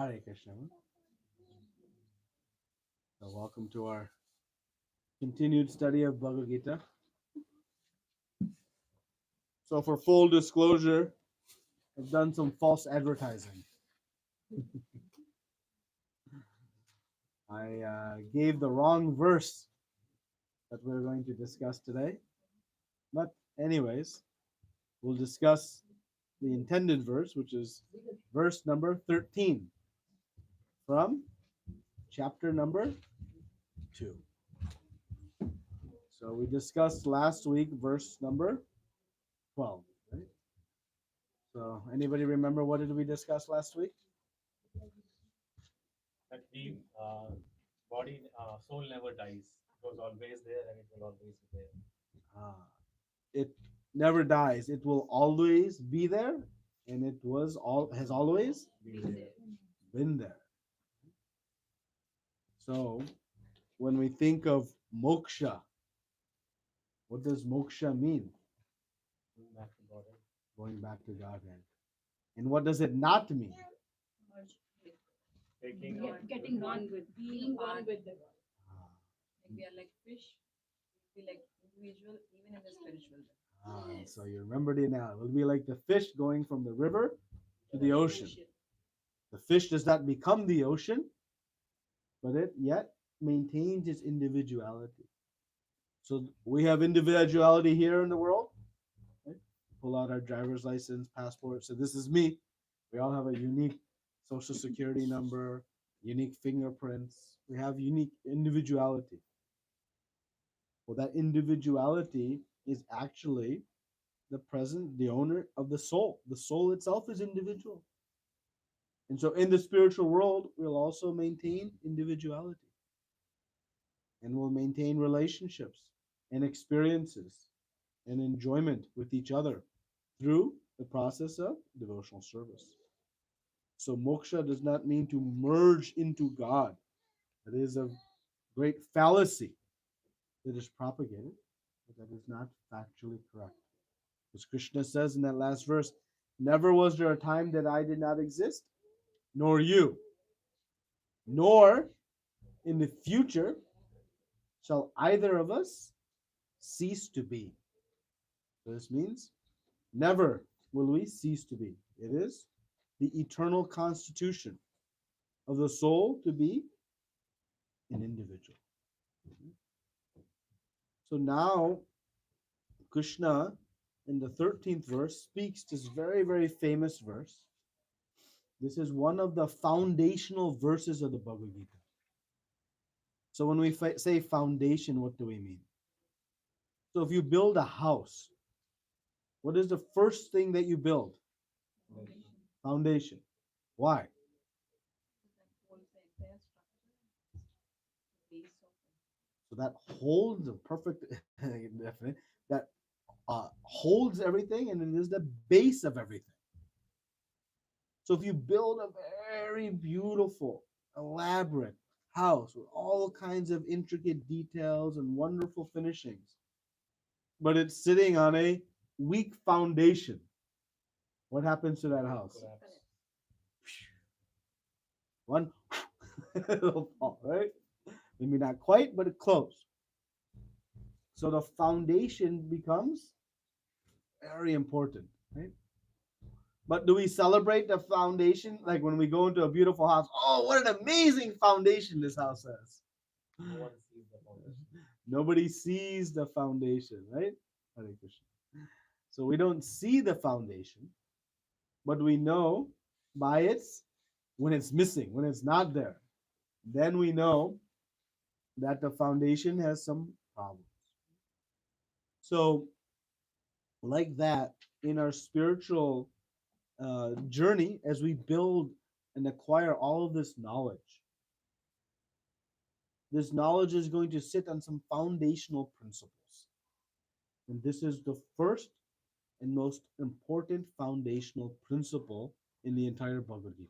Hare Krishna. So welcome to our continued study of Bhagavad Gita. So for full disclosure, I've done some false advertising. I gave the wrong verse that we're going to discuss today. But anyways, we'll discuss the intended verse, which is verse number 13 from chapter number 2. So we discussed last week verse number 12. Right? So anybody remember what did we discuss last week? That the body, soul never dies. It was always there and it will always be there. Ah, it never dies. It will always be there, and it was all has always Be there. been there. So when we think of moksha, what does moksha mean? Going back to God. Going back to Godhead. And what does it not mean? Merge with Taking getting one with being one with the God. Ah, Like we are like fish, we like individual even in the spiritual realm. so you remember the analogy. It will be like the fish going from the river to the ocean. The fish does not become the ocean, but it yet maintains its individuality. So we have individuality here in the world. Right? Pull out our driver's license, passport. So this is me. We all have a unique social security number, unique fingerprints. We have unique individuality. Well, that individuality is actually the owner of the soul. The soul itself is individual. And so in the spiritual world, we'll also maintain individuality and we'll maintain relationships and experiences and enjoyment with each other through the process of devotional service. So moksha does not mean to merge into God. That is a great fallacy that is propagated, but that is not factually correct. As Krishna says in that last verse, never was there a time that I did not exist, nor you, nor in the future shall either of us cease to be. So this means never will we cease to be. It is the eternal constitution of the soul to be an individual. So now Krishna in the 13th verse speaks this very, very famous verse. This is one of the foundational verses of the Bhagavad Gita. So when we say foundation, what do we mean? So if you build a house, what is the first thing that you build? Foundation. Why? That holds the entire structure, the base of it. So that holds the perfect definite that holds everything, and it is the base of everything. So if you build a very beautiful, elaborate house with all kinds of intricate details and wonderful finishings, but it's sitting on a weak foundation, what happens to that house? Collapse. One, it'll fall, right? Maybe not quite, but it close. So the foundation becomes very important, right? But do we celebrate the foundation? Like when we go into a beautiful house, oh, what an amazing foundation this house has. No one sees the foundation. Nobody sees the foundation, right? Hare Krishna. So we don't see the foundation, but we know by its when it's missing, when it's not there, then we know that the foundation has some problems. So, like that, in our spiritual journey, as we build and acquire all of this knowledge is going to sit on some foundational principles. And this is the first and most important foundational principle in the entire Bhagavad Gita.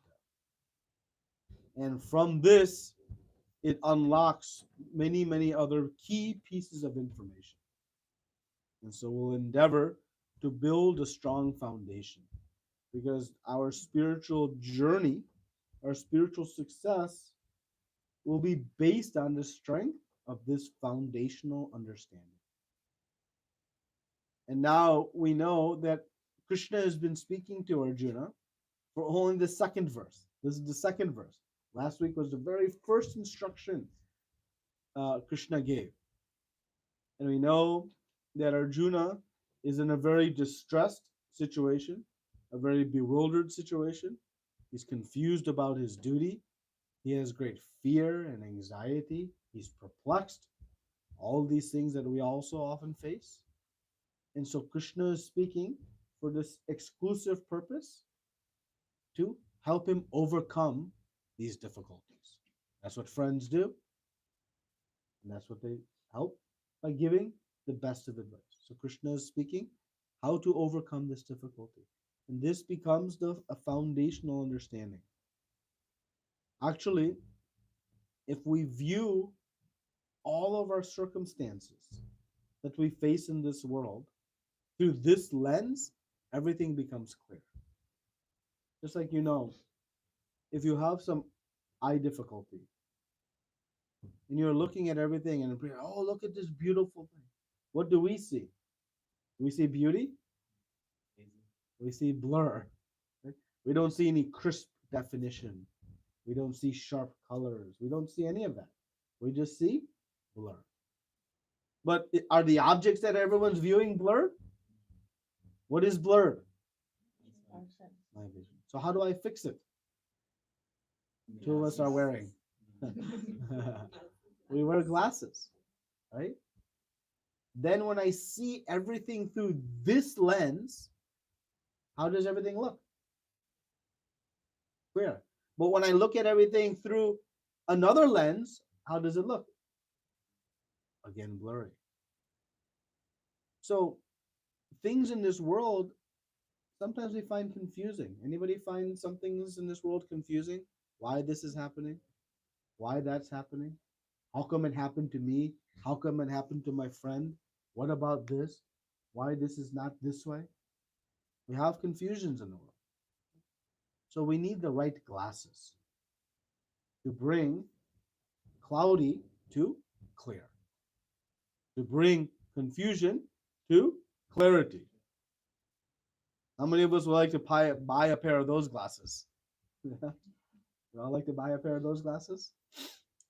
And from this, it unlocks many, many other key pieces of information. And so we'll endeavor to build a strong foundation because our spiritual journey our spiritual success will be based on the strength of this foundational understanding. And now we know that Krishna has been speaking to Arjuna for only the second verse. This is the second verse. Last week was the very first instruction Krishna gave. And we know that Arjuna is in a very distressed situation, a very bewildered situation. He's confused about his duty. He has great fear and anxiety. He's perplexed. All these things that we also often face. And so Krishna is speaking for this exclusive purpose to help him overcome these difficulties. That's what friends do. And that's what they help by giving the best of advice. So Krishna is speaking how to overcome this difficulty. And this becomes a foundational understanding. Actually, if we view all of our circumstances that we face in this world through this lens, everything becomes clear. Just like if you have some eye difficulty and you're looking at everything and oh, look at this beautiful thing. What do we see? Do we see beauty? We see blur. Right? We don't see any crisp definition. We don't see sharp colors. We don't see any of that. We just see blur. But are the objects that everyone's viewing blurred? What is blurred? My vision. So how do I fix it? Two of us are wearing. We wear glasses, right? Then when I see everything through this lens, how does everything look? Clear. But when I look at everything through another lens, how does it look? Again, blurry. So things in this world, sometimes we find confusing. Anybody find some things in this world confusing? Why this is happening? Why that's happening? How come it happened to me? How come it happened to my friend? What about this? Why this is not this way? We have confusions in the world. So we need the right glasses to bring cloudy to clear, to bring confusion to clarity. How many of us would like to buy a pair of those glasses? You all like to buy a pair of those glasses?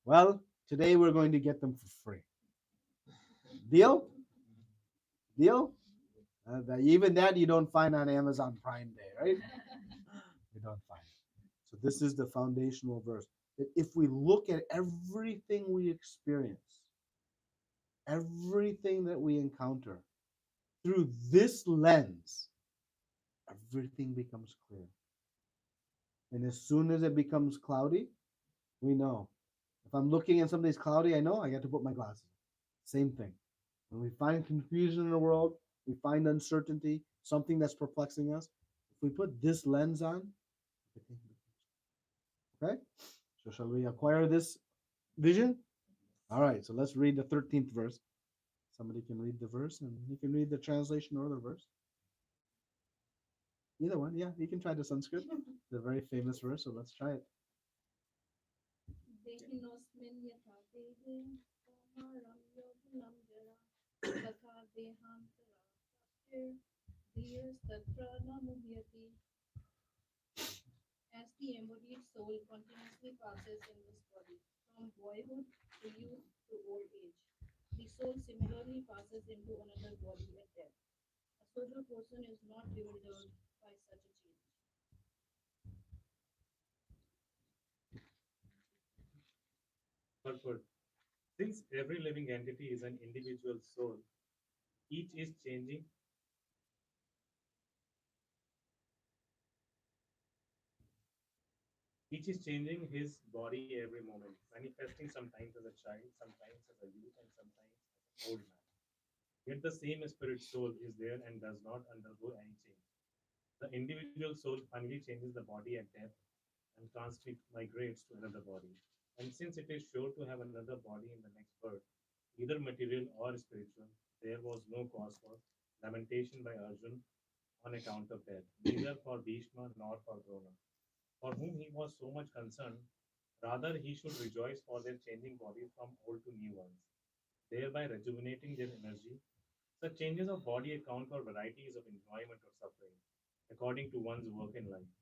Well, today we're going to get them for free. Deal? Deal? Even that you don't find on Amazon Prime Day, right? You don't find it. So this is the foundational verse. That if we look at everything we experience, everything that we encounter through this lens, everything becomes clear. And as soon as it becomes cloudy, we know. If I'm looking at something's cloudy, I know I got to put my glasses on. Same thing. When we find confusion in the world, we find uncertainty, something that's perplexing us. If we put this lens on, okay? So shall we acquire this vision? All right, so let's read the 13th verse. Somebody can read the verse, and you can read the translation or the verse. Either one, yeah. You can try the Sanskrit. It's a very famous verse, so let's try it. Dehinosmin yatha dehe kamaram yogunam jara tatha dehantara tasya dhiyas tatra namuhyati. As the embodied soul continuously passes in this body, from boyhood to youth to old age, the soul similarly passes into another body at death. A sober person is not bewildered by such a change. Purport. Since every living entity is an individual soul, each is changing each is changing his body every moment, manifesting sometimes as a child, sometimes as a youth, and sometimes as an old man. Yet the same spirit soul is there and does not undergo any change. The individual soul finally changes the body at death and migrates to another body. And since it is sure to have another body in the next birth, either material or spiritual, there was no cause for lamentation by Arjun on account of death, neither for Bhishma nor for Drona. for whom he was so much concerned. Rather, he should rejoice for their changing bodies from old to new ones, thereby rejuvenating their energy. Such changes of body account for varieties of enjoyment or suffering, according to one's work in life.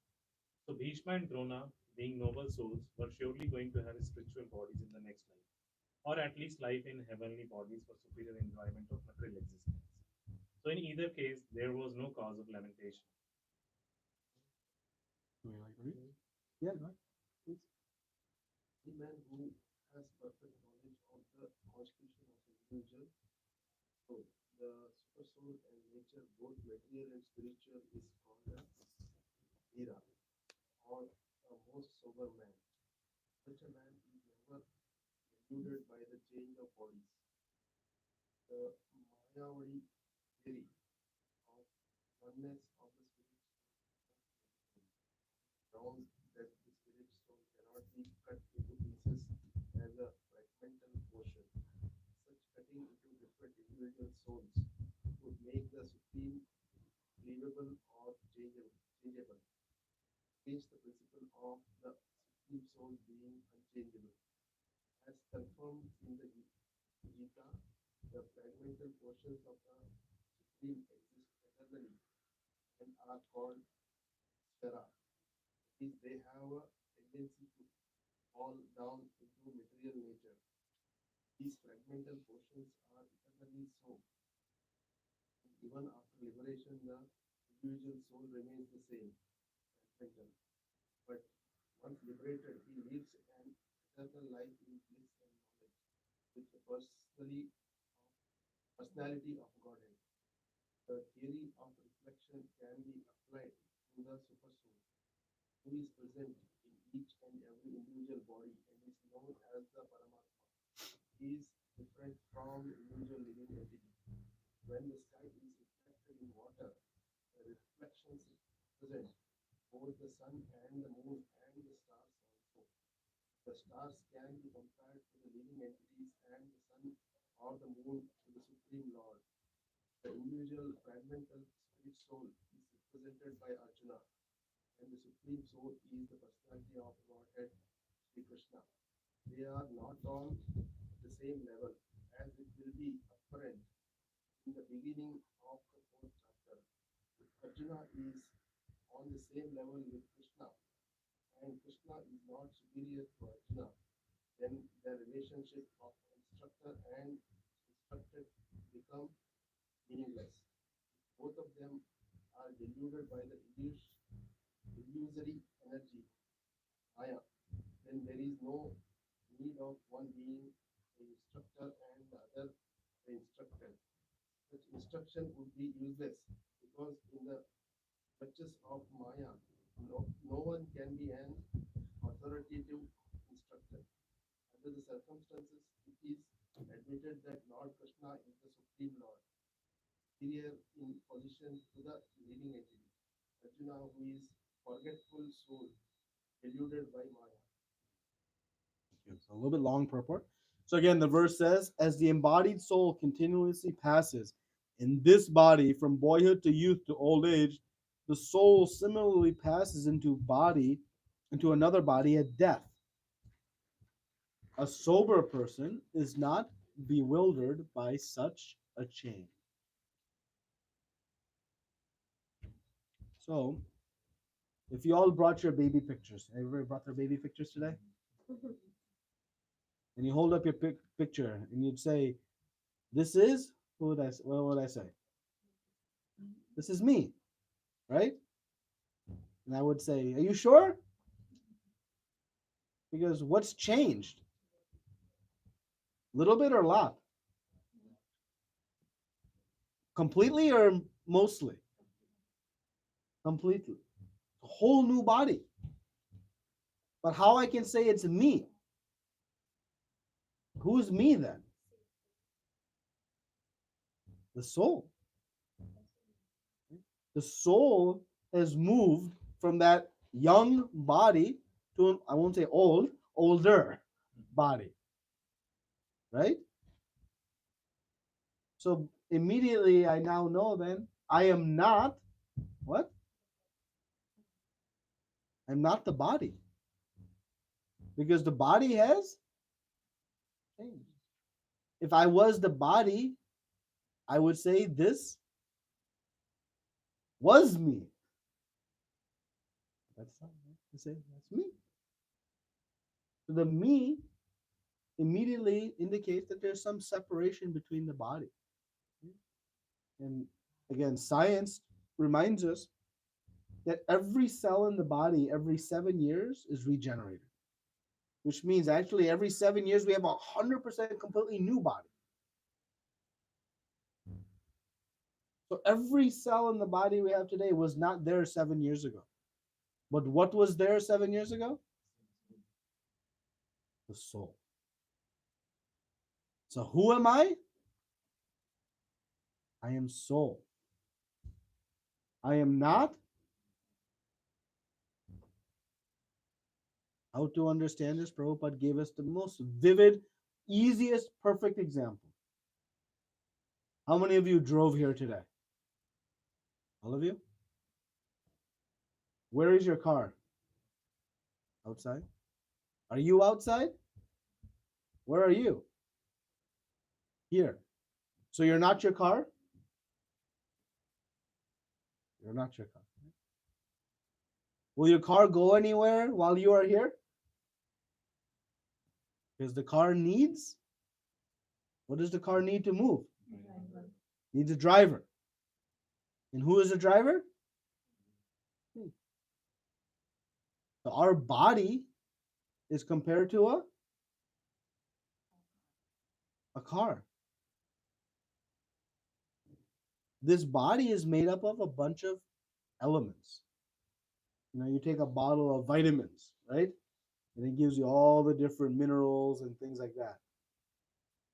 So Bhishma and Drona, being noble souls, were surely going to have spiritual bodies in the next life, or at least life in heavenly bodies for superior enjoyment of material existence. So in either case, there was no cause of lamentation. Do we like to read? Yeah, go ahead, please. The man who has perfect knowledge of the constitution of the individual soul, the super soul and nature, both material and spiritual, is called a Hira, or a most sober man. Such a man is never deluded by the change of bodies. The Mayavadi theory of oneness of the spirit grounds that the spirit soul cannot be cut into pieces as a fragmental portion. Such cutting into different individual souls would make the supreme believable or changeable against the principle of the supreme soul being unchangeable. As confirmed in the Gita, the fragmental portions of the supreme exist eternally and are called Shara. Is they have a tendency to fall down into material nature. These fragmental portions are eternally so. Even after liberation, the individual soul remains the same, fragmental. But once liberated, he lives an eternal life in bliss and knowledge with the personality of Godhead. The theory of reflection can be applied to the super soul, who is present in each and every individual body and is known as the Paramatma. He is different from individual living entity. When the sky is reflected in water, the reflections present both the sun and the moon and the stars also. The stars can be compared to the living entities and the sun or the moon to the Supreme Lord. The individual fragmental spirit soul is represented by Arjuna, and the Supreme Soul is the personality of Godhead, Sri Krishna. They are not on the same level, as it will be apparent in the beginning of the fourth chapter. Arjuna is on the same level with Krishna, and Krishna is not superior to Arjuna, then the relationship of instructor and instructed become meaningless. Both of them are deluded by the illusory energy, Maya. Then there is no need of one being the instructor and the other the instructed. Such instruction would be useless because in the clutches of Maya, no one can be an authoritative instructor. Under the circumstances, it is admitted that Lord Krishna is the Supreme Lord, superior in position to the living entity. Arjuna, who is forgetful soul, deluded by Maya. So a little bit long purport. So again, the verse says, as the embodied soul continuously passes in this body from boyhood to youth to old age, the soul similarly passes into another body at death. A sober person is not bewildered by such a change. So, if you all brought your baby pictures, everybody brought their baby pictures today? And you hold up your picture and you'd say, this is, what would I say? This is me, right? And I would say, are you sure? Because what's changed? Little bit or a lot? Completely or mostly? Completely. A whole new body. But how I can say it's me? Who's me then? The soul. The soul has moved from that young body to, I won't say old, older body. Right? So immediately I now know then I am not what? I'm not the body. Because the body has changed. If I was the body, I would say this was me. That's not me. I say that's me. So the me immediately indicates that there's some separation between the body. And again, science reminds us that every cell in the body every 7 years is regenerated, which means actually every 7 years we have 100% completely new body. So every cell in the body we have today was not there 7 years ago. But what was there 7 years ago? The soul. So who am I? I am soul. I am not. How to understand this? Prabhupada gave us the most vivid, easiest, perfect example. How many of you drove here today? All of you? Where is your car? Outside? Are you outside? Where are you? Here. So you're not your car? You're not your car. Will your car go anywhere while you are here? Because the car needs, what does the car need to move? Needs a driver. And who is the driver? So our body is compared to a car. This body is made up of a bunch of elements. You know, you take a bottle of vitamins, right? And it gives you all the different minerals and things like that.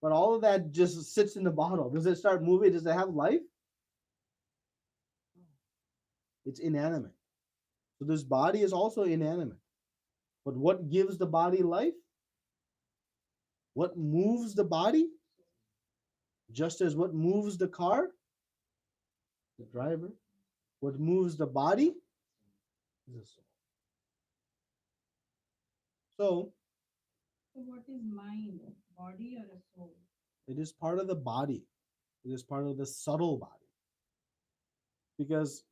But all of that just sits in the bottle. Does it start moving? Does it have life? It's inanimate. So this body is also inanimate. But what gives the body life? What moves the body? Just as what moves the car? The driver. What moves the body? Is the soul. So So what is mind? Body or a soul? it is part of the body. It is part of the subtle body. Because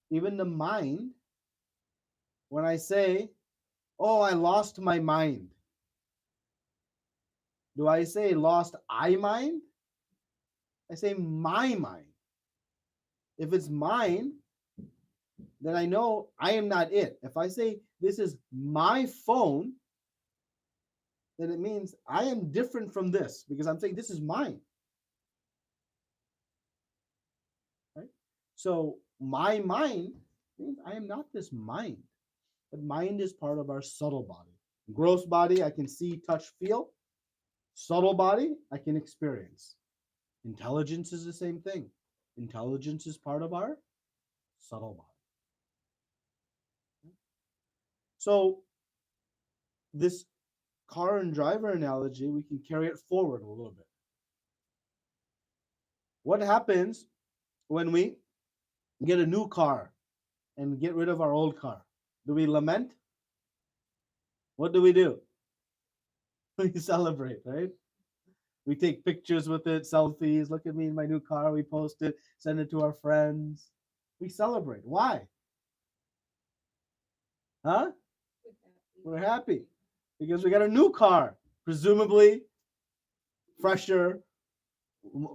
even the mind, when I say, oh, I lost my mind, do I say lost I mind? I say my mind. If it's mine, then I know I am not it. If I say this is my phone, then it means I am different from this because I'm saying this is mine. Right? So my mind means I am not this mind. But mind is part of our subtle body. Gross body, I can see, touch, feel. Subtle body, I can experience. Intelligence is the same thing. Intelligence is part of our subtle body. So this car and driver analogy, we can carry it forward a little bit. What happens when we get a new car and get rid of our old car? Do we lament? What do? We celebrate, right? We take pictures with it, selfies. Look at me in my new car. We post it, send it to our friends. We celebrate. Why? Huh? We're happy because we got a new car, presumably fresher,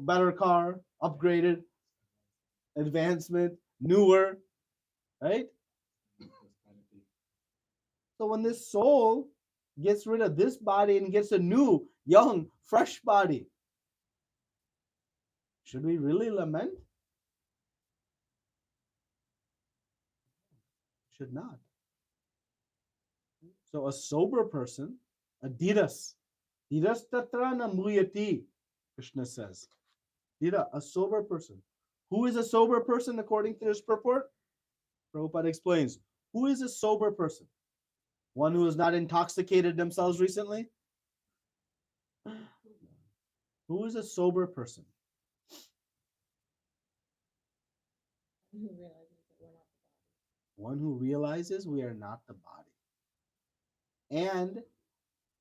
better car, upgraded, advancement, newer, right? So when this soul gets rid of this body and gets a new, young, fresh body, should we really lament? Should not. So a sober person, a dhiras tatra na muyati, Krishna says. Dhira, a sober person. Who is a sober person according to this purport? Prabhupada explains. Who is a sober person? One who has not intoxicated themselves recently? Who is a sober person? One who realizes we are not the body. And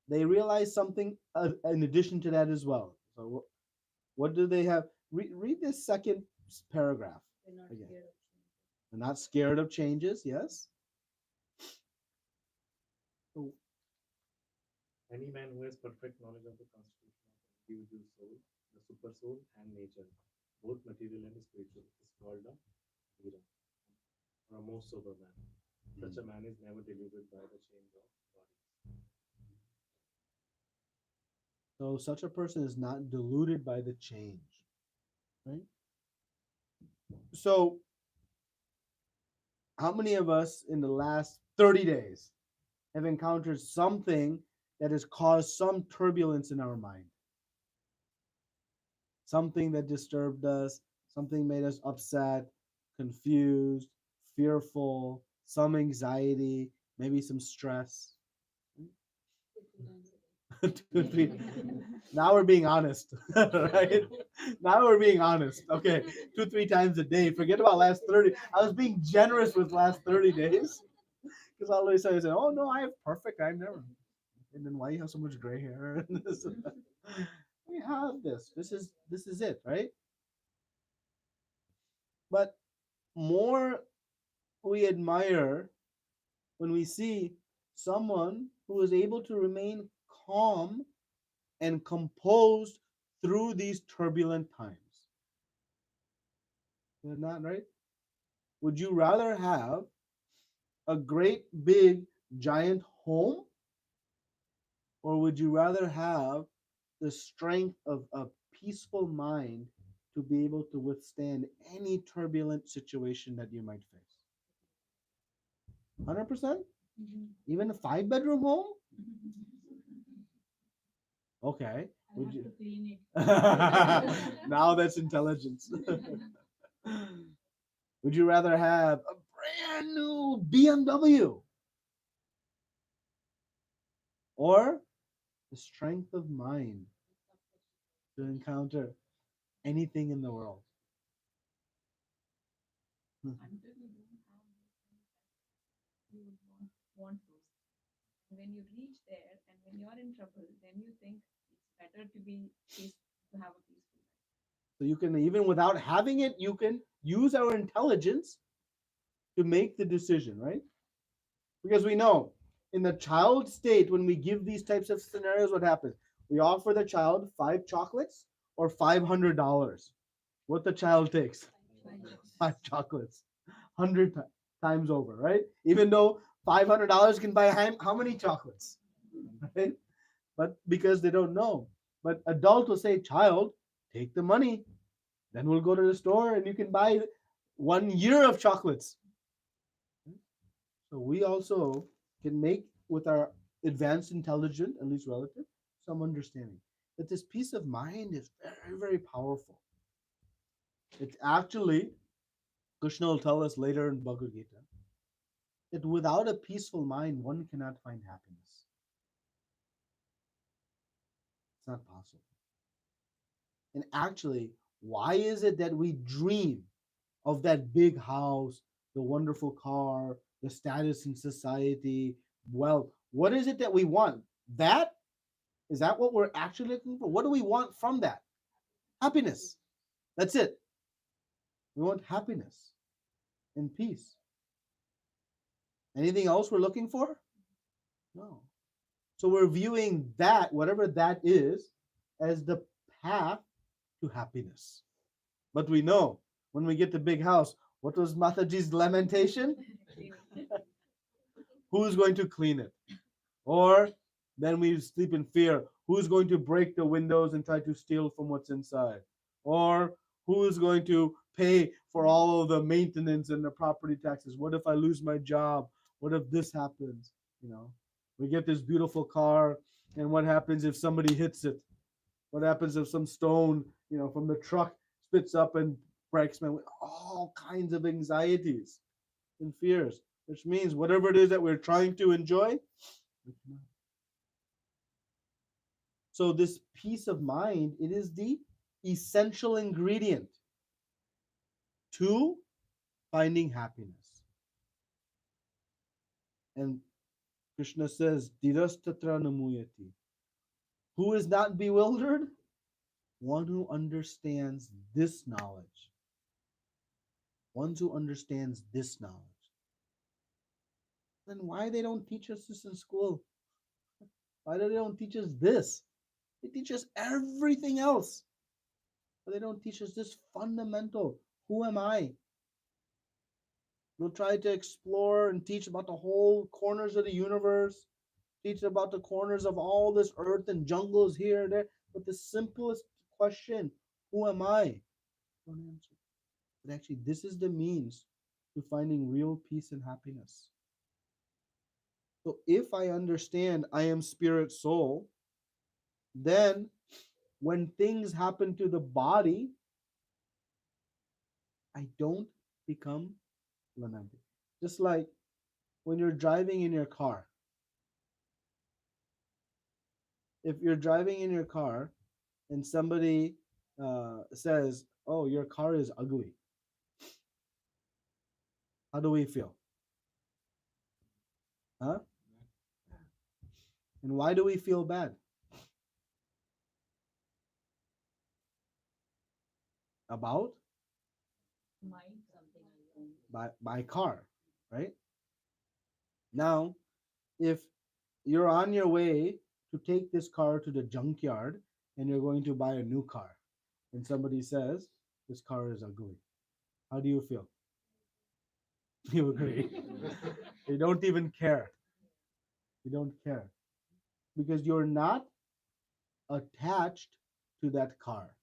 they realize something in addition to that as well. So what do they have? Read this second paragraph again. They're not scared of changes, yes? So, Any man who has perfect knowledge of the constitution of the individual soul, the super soul, and nature, both material and spiritual, is called a Veera, or a most sober man. Such a man is never deluded by the change of bodies. so such a person is not deluded by the change, right? So how many of us in the last 30 days have encountered something that has caused some turbulence in our mind? Something that disturbed us, something made us upset, confused, fearful, some anxiety, maybe some stress. 2, 3. Now we're being honest, right? Now we're being honest. Okay, 2, 3 times a day. Forget about last 30. I was being generous with last 30 days because all of a sudden I said, "Oh no, I have perfect. I never." And then why you have so much gray hair? We have this. This is it, right? But more we admire when we see someone who is able to remain calm and composed through these turbulent times. Is that right? Would you rather have a great big giant home, or would you rather have the strength of a peaceful mind to be able to withstand any turbulent situation that you might face? 100%? Even a 5-bedroom home? Okay. Would you? Clean it. Now that's intelligence. Would you rather have a brand new BMW or the strength of mind to encounter anything in the world? Until you don't have those, you would want those. When you reach there and when you're in trouble, then you think it's better to have a peaceful life. So you can, even without having it, you can use our intelligence to make the decision, right? Because we know in the child state, when we give these types of scenarios, what happens? We offer the child 5 chocolates or $500. What the child takes? 5 chocolates, 100 times over, right? Even though $500 can buy how many chocolates, right? But because they don't know. But adult will say, child, take the money. Then we'll go to the store and you can buy 1 year of chocolates. So we also can make, with our advanced intelligence, at least relative, some understanding that this peace of mind is very, very powerful. It's actually, Krishna will tell us later in Bhagavad Gita, that without a peaceful mind, one cannot find happiness. It's not possible. And actually, why is it that we dream of that big house, the wonderful car, the status in society, wealth? What is it that we want? That? Is that what we're actually looking for? What do we want from that? Happiness. That's it. We want happiness and peace. Anything else we're looking for? No. So we're viewing that, whatever that is, as the path to happiness. But we know when we get the big house, what was Mataji's lamentation? Who's going to clean it? Or then we sleep in fear. Who's going to break the windows and try to steal from what's inside? Or who's going to pay for all of the maintenance and the property taxes? What if I lose my job? What if this happens? We get this beautiful car, and what happens if somebody hits it? What happens if some stone, from the truck spits up and breaks me? All kinds of anxieties and fears, which means whatever it is that we're trying to enjoy, we cannot. So this peace of mind, it is the essential ingredient to finding happiness. And Krishna says, Dhirastatra namuyati. Who is not bewildered? One who understands this knowledge. One who understands this knowledge. Then why they don't teach us this in school? Why do they don't teach us this? They teach us everything else. But they don't teach us this fundamental. Who am I? We'll try to explore and teach about the whole corners of the universe, teach about the corners of all this earth and jungles here and there. But the simplest question, who am I? Don't answer. But actually, this is the means to finding real peace and happiness. So if I understand I am spirit soul, then when things happen to the body, I don't become lamented. Just like when you're driving in your car. If you're driving in your car and somebody says, "Oh, your car is ugly," how do we feel? Huh? And why do we feel bad? About Mind something. my car, right? Now, if you're on your way to take this car to the junkyard and you're going to buy a new car, and somebody says, "This car is ugly," how do you feel? You agree. You don't even care. You don't care. Because you're not attached to that car.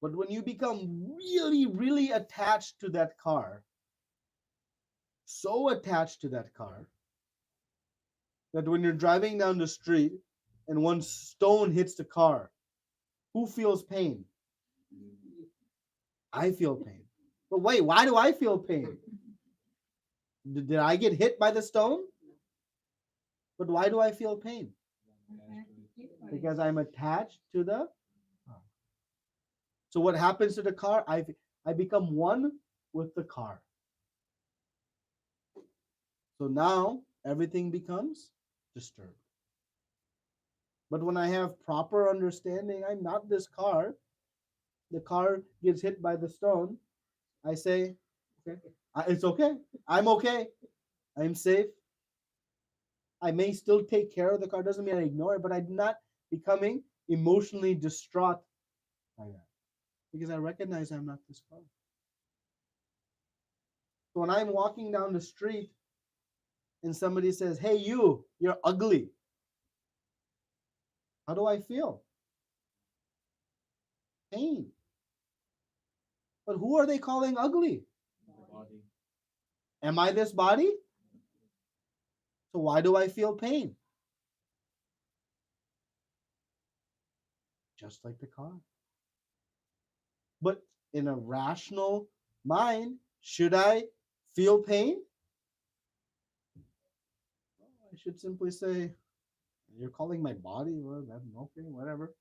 But when you become really, really attached to that car, so attached to that car, that when you're driving down the street and one stone hits the car, who feels pain? I feel pain. But wait, why do I feel pain? Did I get hit by the stone? But why do I feel pain? Because I'm attached to the car. So what happens to the car? I become one with the car. So now everything becomes disturbed. But when I have proper understanding, I'm not this car. The car gets hit by the stone. I say, okay, it's okay. I'm okay. I'm safe. I may still take care of the car. Doesn't mean I ignore it, but I'm not becoming emotionally distraught by that because I recognize I'm not this car. So when I'm walking down the street and somebody says, "Hey, you're ugly," how do I feel? Pain. But who are they calling ugly? The body. Am I this body? So why do I feel pain? Just like the car. But in a rational mind, should I feel pain? I should simply say, "You're calling my body? Well, that's okay, whatever."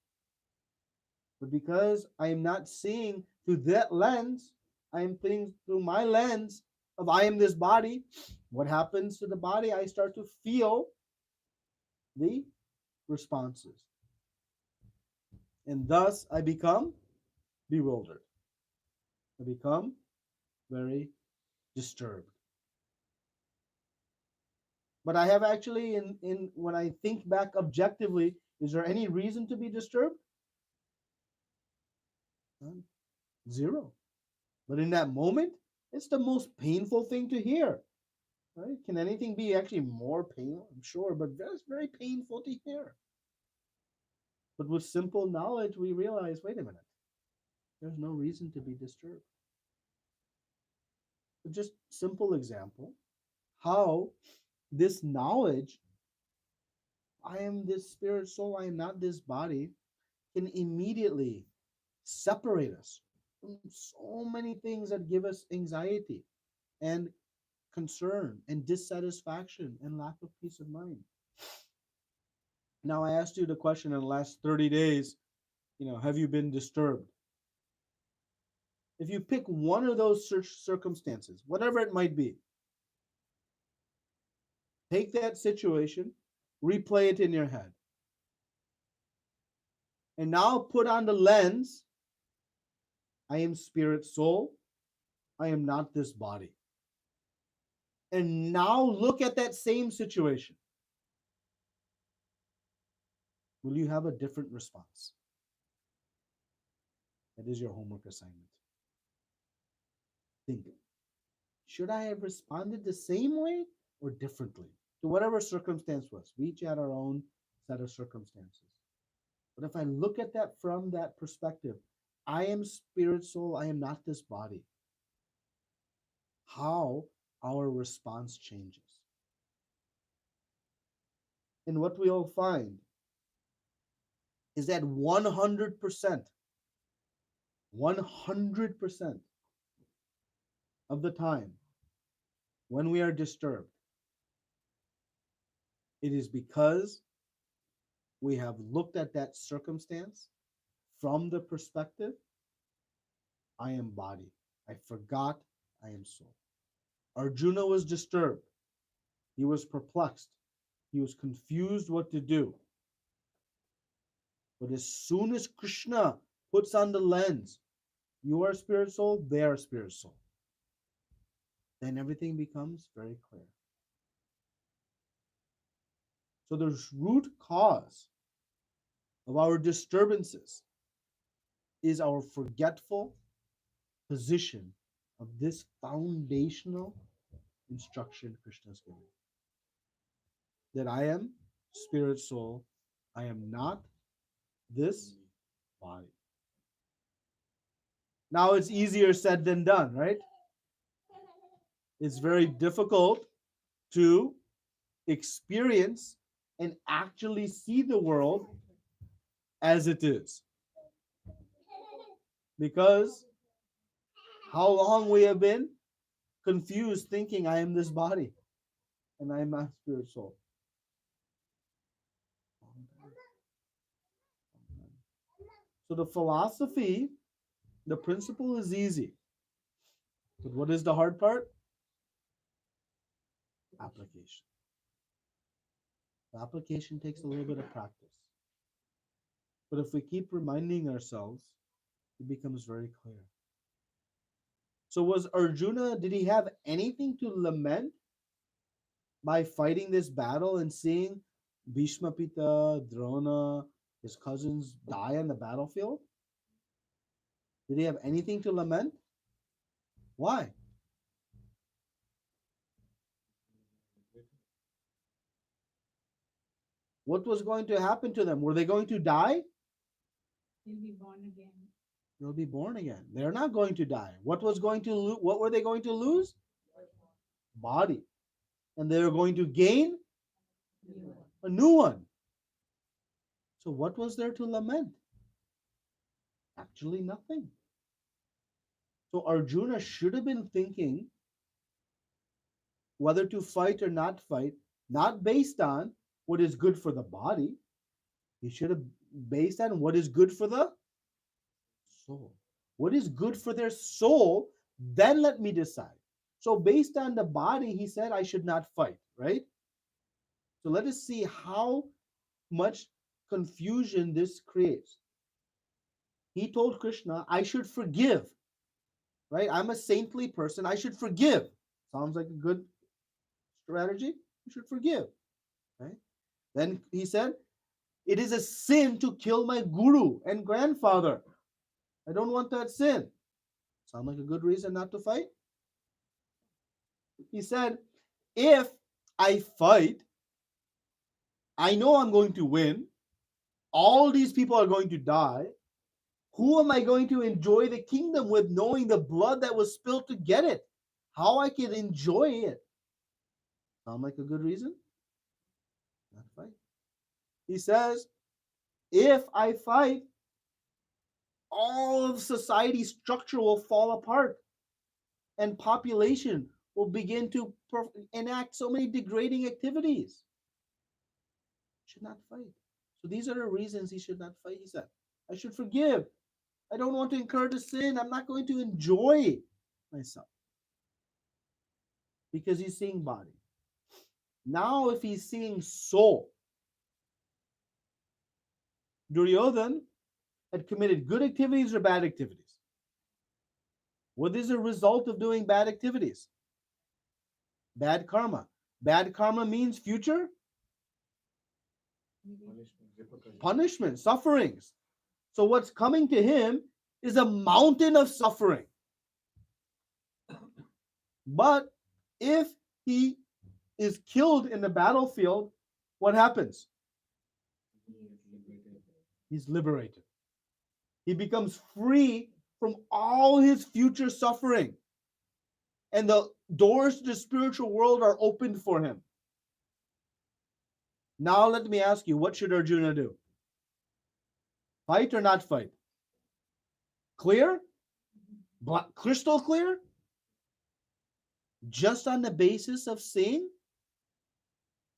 But because I am not seeing through that lens, I am seeing through my lens of I am this body. What happens to the body? I start to feel the responses. And thus I become bewildered. I become very disturbed. But I have actually in when I think back objectively, is there any reason to be disturbed? None. Zero. But in that moment, it's the most painful thing to hear. Right? Can anything be actually more painful? I'm sure, but that's very painful to hear. But with simple knowledge, we realize, wait a minute, there's no reason to be disturbed. But just simple example, how this knowledge, I am this spirit soul, I am not this body, can immediately separate us from so many things that give us anxiety and concern and dissatisfaction and lack of peace of mind. Now, I asked you the question in the last 30 days, have you been disturbed? If you pick one of those circumstances, whatever it might be, Take that situation, replay it in your head. And now put on the lens. I am spirit soul. I am not this body. And now look at that same situation. Will you have a different response? That is your homework assignment. Think. Should I have responded the same way or differently to whatever circumstance was? We each had our own set of circumstances. But if I look at that from that perspective, I am spirit soul, I am not this body. How our response changes. And what we'll find is that 100% of the time when we are disturbed, it is because we have looked at that circumstance from the perspective, I am body. I forgot I am soul. Arjuna was disturbed. He was perplexed. He was confused what to do. But as soon as Krishna puts on the lens, you are spirit soul, they are spirit soul, then everything becomes very clear. So the root cause of our disturbances is our forgetful position of this foundational instruction Krishna is giving. That I am spirit soul, I am not this body. Now it's easier said than done, right? It's very difficult to experience and actually see the world as it is. Because how long we have been confused thinking I am this body and I am not spirit soul. So the philosophy, the principle is easy. But what is the hard part? Application. The application takes a little bit of practice. But if we keep reminding ourselves, it becomes very clear. So was Arjuna, did he have anything to lament by fighting this battle and seeing Bhishma Pita, Drona, his cousins die on the battlefield? Did he have anything to lament? Why? What was going to happen to them? Were they going to die? He'll be born again. They'll be born again. They're not going to die. What were they going to lose? Body. And they were going to gain a new one. So what was there to lament? Actually nothing. So Arjuna should have been thinking whether to fight or not fight, not based on what is good for the body. He should have based on what is good for the soul. What is good for their soul, then let me decide. So based on the body, he said, I should not fight, right? So let us see how much confusion this creates. He told Krishna, I should forgive, right? I'm a saintly person. I should forgive. Sounds like a good strategy. You should forgive, right? Then he said, it is a sin to kill my guru and grandfather. I don't want that sin. Sound like a good reason not to fight? He said, if I fight, I know I'm going to win. All these people are going to die. Who am I going to enjoy the kingdom with, knowing the blood that was spilled to get it? How I can enjoy it? Sound like a good reason? Not fight. He says, if I fight, all of society's structure will fall apart and population will begin to enact so many degrading activities. Should not fight. So these are the reasons he should not fight. He said, I should forgive. I don't want to incur the sin. I'm not going to enjoy myself. Because he's seeing body. Now, if he's seeing soul, Duryodhan had committed good activities or bad activities. What is the result of doing bad activities? Bad karma. Bad karma means future Punishment, repercussion. punishment, sufferings. So what's coming to him is a mountain of suffering. But if he is killed in the battlefield, what happens? He's liberated. He becomes free from all his future suffering. And the doors to the spiritual world are opened for him. Now let me ask you, what should Arjuna do? Fight or not fight? Clear? Crystal clear? Just on the basis of seeing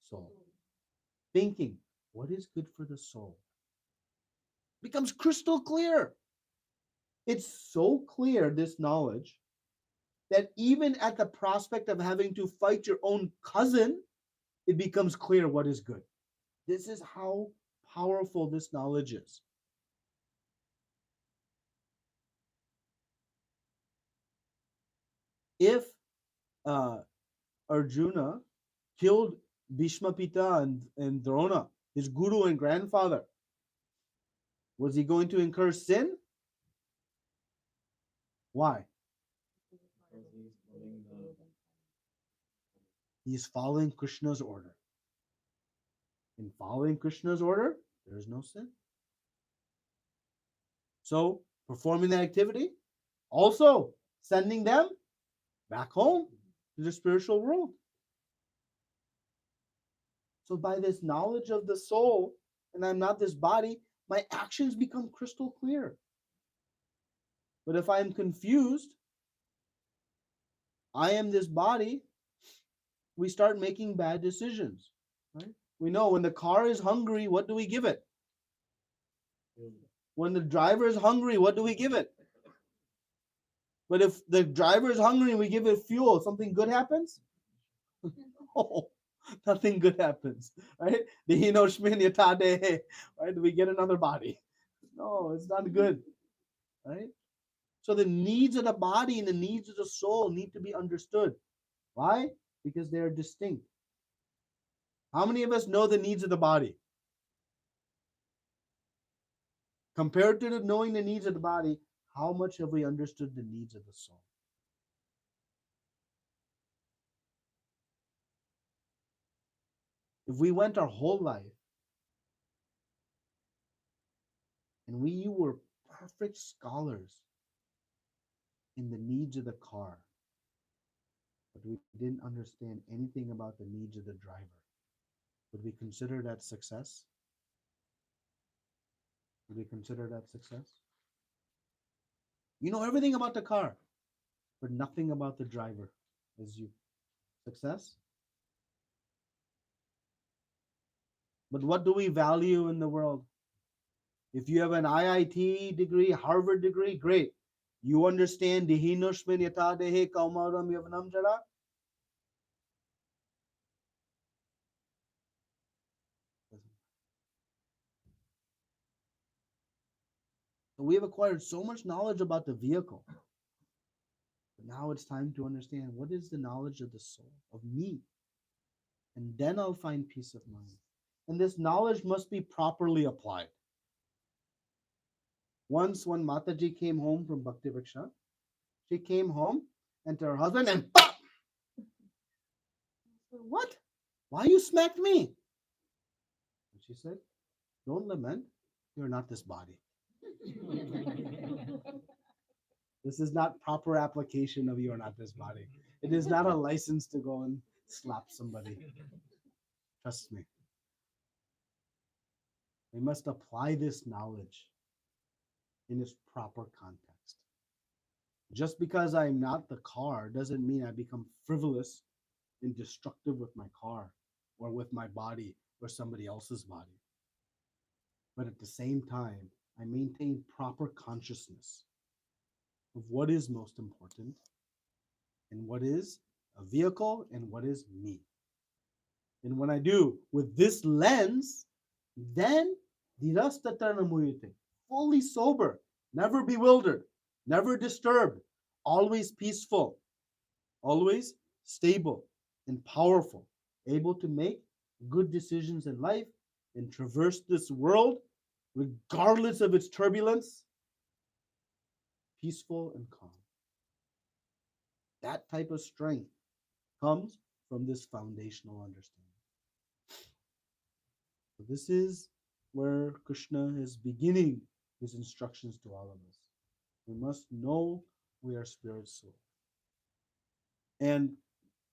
soul. Thinking, what is good for the soul? Becomes crystal clear. It's so clear, this knowledge, that even at the prospect of having to fight your own cousin, it becomes clear what is good. This is how powerful this knowledge is. If Arjuna killed Bhishma Pita and Drona, his guru and grandfather, was he going to incur sin? Why? He's following Krishna's order. In following Krishna's order, there is no sin. So, performing that activity, also sending them back home to the spiritual world. So, by this knowledge of the soul, and I'm not this body, my actions become crystal clear. But if I'm confused, I am this body, we start making bad decisions. Right? We know when the car is hungry, what do we give it? When the driver is hungry, what do we give it? But if the driver is hungry and we give it fuel, something good happens? No, nothing good happens. Right? Right? We get another body. No, it's not good. Right? So the needs of the body and the needs of the soul need to be understood. Why? Because they are distinct. How many of us know the needs of the body? Compared to knowing the needs of the body, how much have we understood the needs of the soul? If we went our whole life and we were perfect scholars in the needs of the car, but we didn't understand anything about the needs of the driver, would we consider that success? Would we consider that success? You know everything about the car, but nothing about the driver. Is you success? But what do we value in the world? If you have an IIT degree, Harvard degree, great. You understand Dihinoshmin yatadehe kaumaram yavanam jara? So we have acquired so much knowledge about the vehicle. But now it's time to understand what is the knowledge of the soul, of me. And then I'll find peace of mind. And this knowledge must be properly applied. Once when Mataji came home from Bhakti Vriksha, she came home and to her husband and pop! What? Why you smacked me? And she said, don't lament, you're not this body. This is not proper application of you are not this body. It is not a license to go and slap somebody. Trust me. We must apply this knowledge in its proper context. Just because I'm not the car doesn't mean I become frivolous and destructive with my car or with my body or somebody else's body. But at the same time, I maintain proper consciousness of what is most important and what is a vehicle and what is me. And when I do with this lens, then dhirastatarnamuyate, fully sober, never bewildered, never disturbed, always peaceful, always stable and powerful, able to make good decisions in life and traverse this world regardless of its turbulence, peaceful and calm. That type of strength comes from this foundational understanding. So this is where Krishna is beginning his instructions to all of us. We must know we are spirit soul. And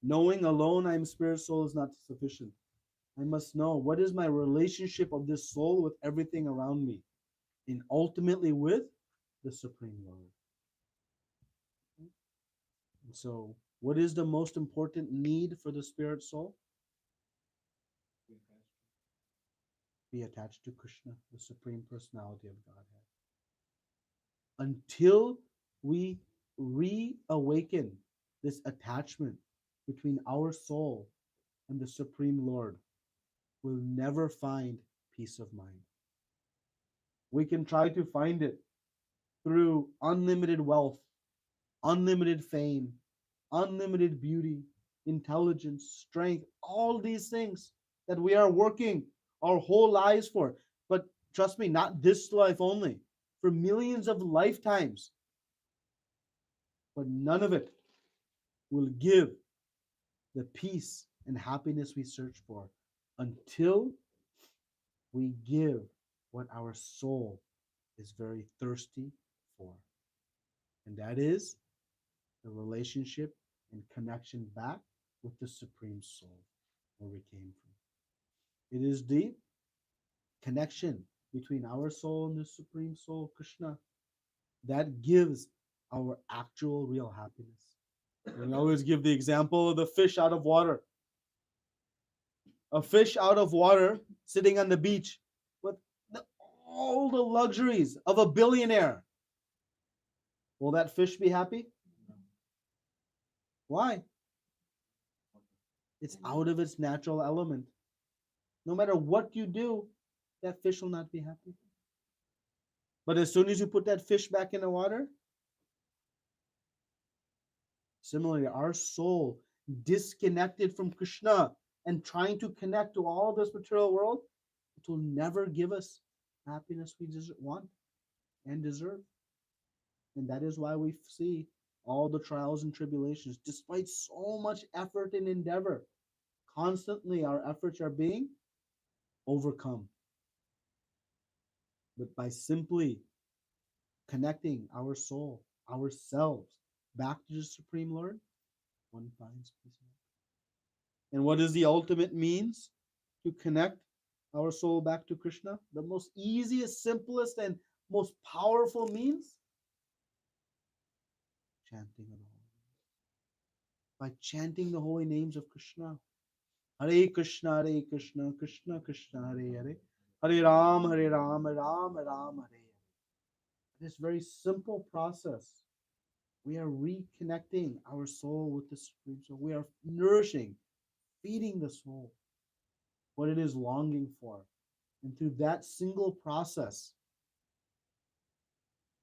knowing alone I am spirit soul is not sufficient. I must know what is my relationship of this soul with everything around me, and ultimately with the Supreme Lord. And so, what is the most important need for the spirit soul? Be attached to Krishna, the Supreme Personality of Godhead. Until we reawaken this attachment between our soul and the Supreme Lord, we'll never find peace of mind. We can try to find it through unlimited wealth, unlimited fame, unlimited beauty, intelligence, strength, all these things that we are working our whole lives for. But trust me, not this life only, for millions of lifetimes. But none of it will give the peace and happiness we search for until we give what our soul is very thirsty for. And that is the relationship and connection back with the Supreme Soul, where we came from. It is the connection between our soul and the Supreme Soul, Krishna, that gives our actual real happiness. We always give the example of the fish out of water. A fish out of water sitting on the beach with all the luxuries of a billionaire. Will that fish be happy? Why? It's out of its natural element. No matter what you do, that fish will not be happy. But as soon as you put that fish back in the water, similarly, our soul disconnected from Krishna and trying to connect to all this material world, it will never give us happiness we want and deserve. And that is why we see all the trials and tribulations, despite so much effort and endeavor. Constantly, our efforts are being overcome. But by simply connecting our soul, ourselves, back to the Supreme Lord, one finds peace. And what is the ultimate means to connect our soul back to Krishna? The most easiest, simplest, and most powerful means? Chanting of the holy names. By chanting the holy names of Krishna. Hare Krishna, Krishna Krishna, Hare Hare. Hare Ram, Ram Ram, Hare. This very simple process, we are reconnecting our soul with the Supreme Soul. We are nourishing, feeding the soul what it is longing for. And through that single process,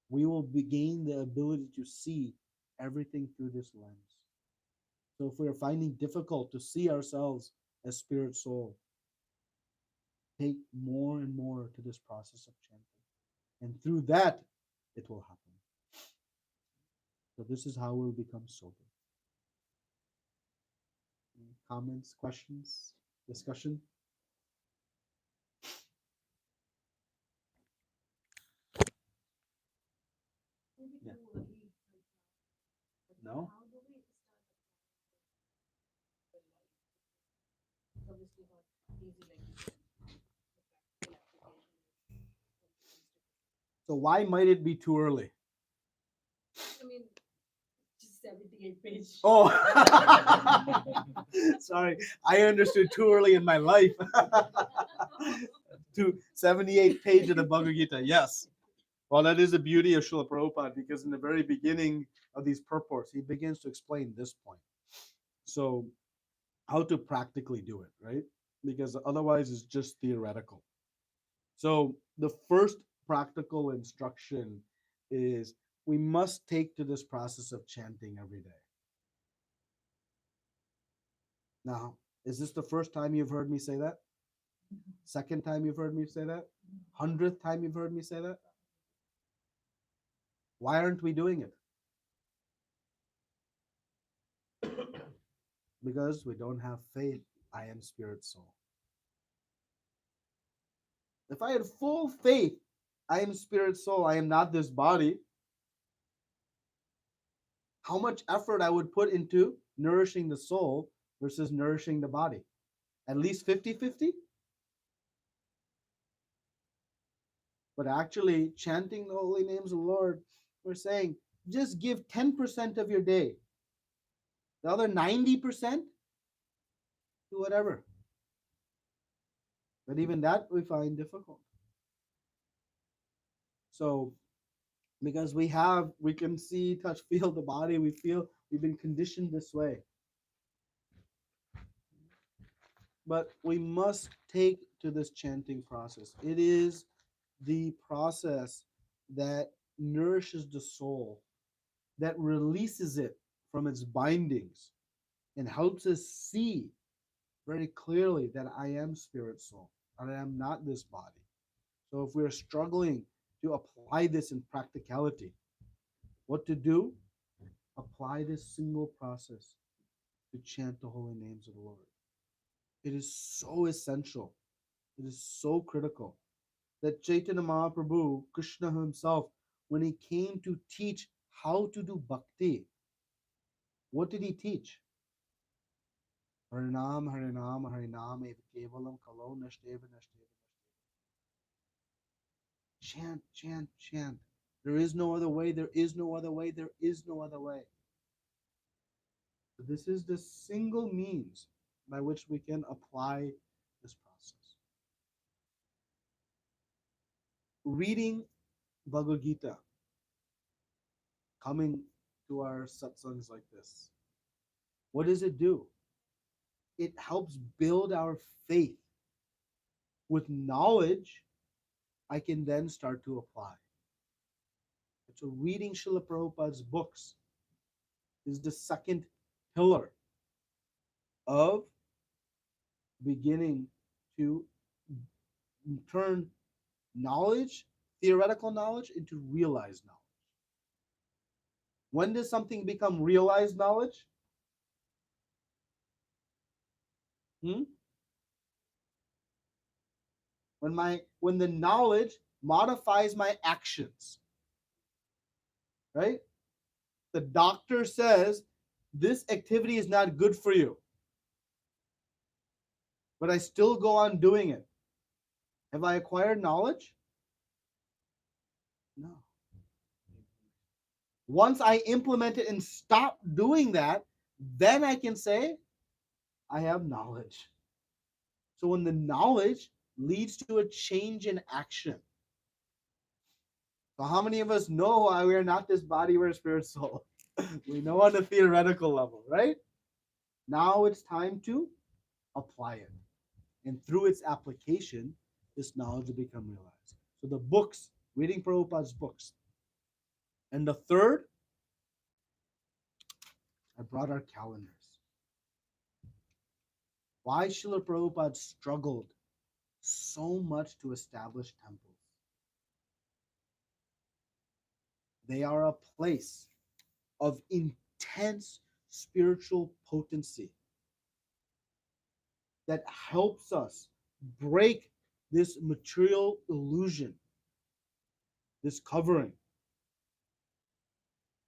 we will gain the ability to see everything through this lens. So if we are finding difficult to see ourselves as spirit soul, take more and more to this process of chanting. And through that, it will happen. So this is how we'll become sober. Any comments, questions, discussion? Yeah. No? Obviously not easy like this. The practical application. So why might it be too early? I mean, just 78 page. Oh, sorry. I understood too early in my life. To 78 page of the Bhagavad Gita. Yes. Well, that is the beauty of Srila Prabhupada, because in the very beginning of these purports, he begins to explain this point. So how to practically do it, right? Because otherwise it's just theoretical. So the first practical instruction is we must take to this process of chanting every day. Now, is this the first time you've heard me say that? Second time you've heard me say that? 100th time you've heard me say that? Why aren't we doing it? Because we don't have faith. I am spirit soul. If I had full faith, I am spirit soul, I am not this body, how much effort I would put into nourishing the soul versus nourishing the body? At least 50-50. But actually, chanting the holy names of the Lord, we're saying just give 10% of your day. The other 90%, do whatever. But even that we find difficult. So, because we can see, touch, feel the body, we feel we've been conditioned this way. But we must take to this chanting process. It is the process that nourishes the soul, that releases it from its bindings, and helps us see very clearly that I am spirit soul, and I am not this body. So if we're struggling to apply this in practicality, what to do? Apply this single process to chant the holy names of the Lord. It is so essential. It is so critical that Chaitanya Mahaprabhu, Krishna himself, when he came to teach how to do bhakti, what did he teach? Harinam, Harinam, Harinam, Eva Kevalam, Kalo, Nashteva, Nashteva. Chant, chant, chant. There is no other way, there is no other way, there is no other way. So this is the single means by which we can apply this process. Reading Bhagavad Gita, coming to our satsangs like this, what does it do? It helps build our faith. With knowledge, I can then start to apply. So reading Srila Prabhupada's books is the second pillar of beginning to turn knowledge, theoretical knowledge, into realized knowledge. When does something become realized knowledge? When the knowledge modifies my actions. Right? The doctor says this activity is not good for you, but I still go on doing it. Have I acquired knowledge? No. Once I implement it and stop doing that, then I can say I have knowledge. So when the knowledge leads to a change in action. So how many of us know we are not this body, we're a spirit soul? We know on a theoretical level, right? Now it's time to apply it. And through its application, this knowledge will become realized. So the books, reading Prabhupada's books. And the third, I brought our calendars. Why Srila Prabhupada struggled so much to establish temples? They are a place of intense spiritual potency that helps us break this material illusion, this covering.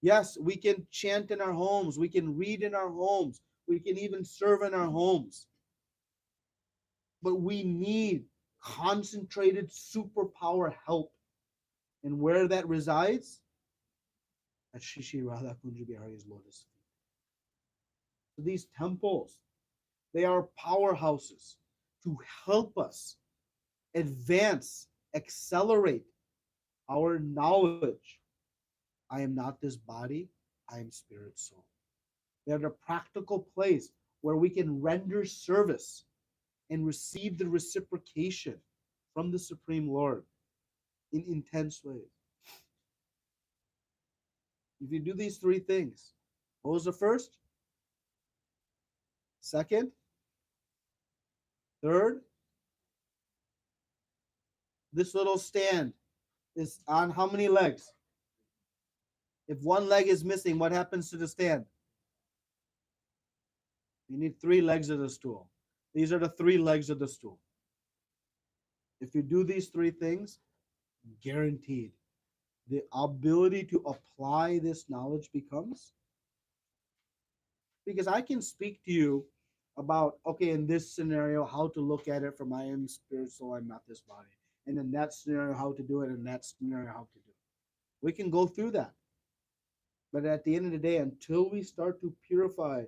Yes, we can chant in our homes, we can read in our homes, we can even serve in our homes. But we need concentrated superpower help. And where that resides? At Shri Shri Radha Kunja Bihari's lotus feet. So these temples, they are powerhouses to help us advance, accelerate our knowledge. I am not this body, I am spirit soul. They are the practical place where we can render service and receive the reciprocation from the Supreme Lord in intense ways. If you do these three things, what was the first? Second? Third? This little stand is on how many legs? If one leg is missing, what happens to the stand? You need 3 legs of the stool. These are the 3 legs of the stool. If you do these 3 things, guaranteed, the ability to apply this knowledge becomes, because I can speak to you about, okay, in this scenario, how to look at it from I am spirit, soul, I'm not this body. And in that scenario, how to do it, in that scenario, how to do it. We can go through that. But at the end of the day, until we start to purify